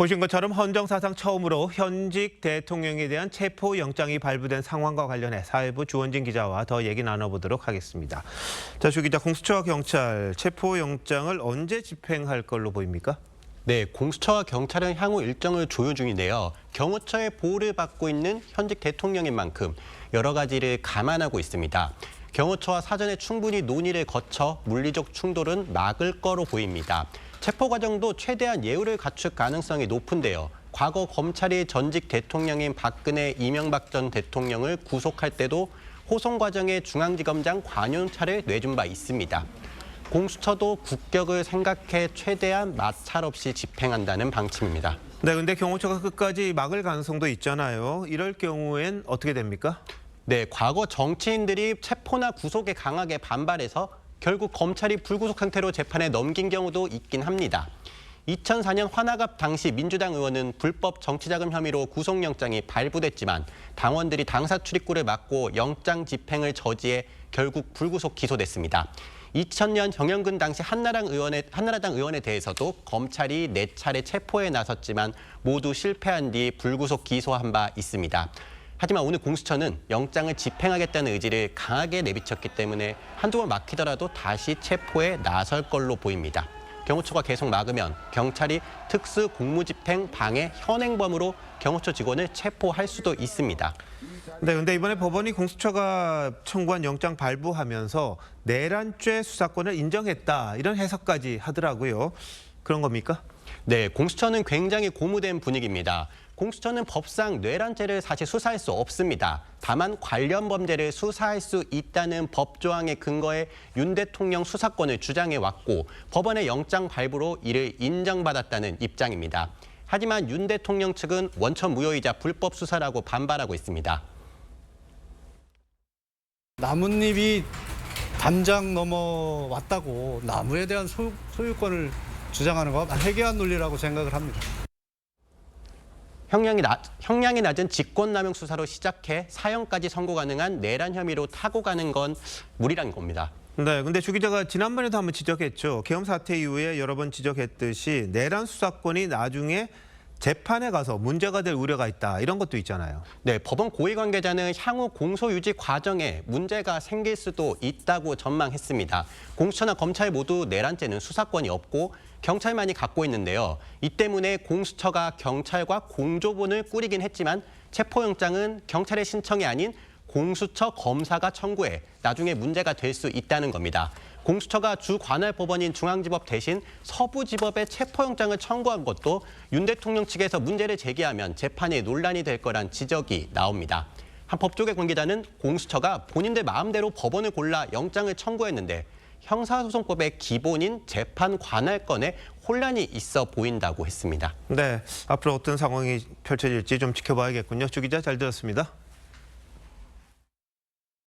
보신 것처럼 헌정 사상 처음으로 현직 대통령에 대한 체포영장이 발부된 상황과 관련해 사회부 주원진 기자와 더 얘기 나눠보도록 하겠습니다. 자, 주 기자, 공수처와 경찰 체포영장을 언제 집행할 걸로 보입니까? 네, 공수처와 경찰은 향후 일정을 조율 중인데요. 경호처의 보호를 받고 있는 현직 대통령인 만큼 여러 가지를 감안하고 있습니다. 경호처와 사전에 충분히 논의를 거쳐 물리적 충돌은 막을 거로 보입니다. 체포 과정도 최대한 예우를 갖출 가능성이 높은데요. 과거 검찰이 전직 대통령인 박근혜, 이명박 전 대통령을 구속할 때도 호송 과정에 중앙지검장 관용차를 내준 바 있습니다. 공수처도 국격을 생각해 최대한 마찰 없이 집행한다는 방침입니다. 네, 근데 경호처가 끝까지 막을 가능성도 있잖아요. 이럴 경우엔 어떻게 됩니까? 네, 과거 정치인들이 체포나 구속에 강하게 반발해서 결국 검찰이 불구속 상태로 재판에 넘긴 경우도 있긴 합니다. 2004년 환하갑 당시 민주당 의원은 불법 정치자금 혐의로 구속영장이 발부됐지만 당원들이 당사 출입구를 막고 영장 집행을 저지해 결국 불구속 기소됐습니다. 2000년 정영근 당시 한나라당 의원에 대해서도 검찰이 4차례 체포에 나섰지만 모두 실패한 뒤 불구속 기소한 바 있습니다. 하지만 오늘 공수처는 영장을 집행하겠다는 의지를 강하게 내비쳤기 때문에 한두 번 막히더라도 다시 체포에 나설 걸로 보입니다. 경호처가 계속 막으면 경찰이 특수 공무집행 방해 현행범으로 경호처 직원을 체포할 수도 있습니다. 네, 근데 이번에 법원이 공수처가 청구한 영장 발부하면서 내란죄 수사권을 인정했다, 이런 해석까지 하더라고요. 그런 겁니까? 네, 공수처는 굉장히 고무된 분위기입니다. 공수처는 법상 내란죄를 사실 수사할 수 없습니다. 다만 관련 범죄를 수사할 수 있다는 법조항에 근거해 윤 대통령 수사권을 주장해왔고 법원의 영장 발부로 이를 인정받았다는 입장입니다. 하지만 윤 대통령 측은 원천 무효이자 불법 수사라고 반발하고 있습니다. 나뭇잎이 담장 넘어왔다고 나무에 대한 소유권을 주장하는 거 해괴한 논리라고 생각을 합니다. 형량이 낮은 직권남용 수사로 시작해 사형까지 선고 가능한 내란 혐의로 타고 가는 건 무리란 겁니다. 네, 근데 주 기자가 지난번에도 한번 지적했죠. 계엄 사태 이후에 여러 번 지적했듯이 내란 수사권이 나중에 재판에 가서 문제가 될 우려가 있다, 이런 것도 있잖아요. 네, 법원 고위 관계자는 향후 공소 유지 과정에 문제가 생길 수도 있다고 전망했습니다. 공수처나 검찰 모두 내란죄는 수사권이 없고 경찰만이 갖고 있는데요. 이 때문에 공수처가 경찰과 공조본을 꾸리긴 했지만 체포영장은 경찰의 신청이 아닌 공수처 검사가 청구해 나중에 문제가 될 수 있다는 겁니다. 공수처가 주 관할 법원인 중앙지법 대신 서부지법에 체포영장을 청구한 것도 윤 대통령 측에서 문제를 제기하면 재판에 논란이 될 거란 지적이 나옵니다. 한 법조계 관계자는 공수처가 본인들 마음대로 법원을 골라 영장을 청구했는데 형사소송법의 기본인 재판 관할권에 혼란이 있어 보인다고 했습니다. 네, 앞으로 어떤 상황이 펼쳐질지 좀 지켜봐야겠군요. 주 기자, 잘 들었습니다.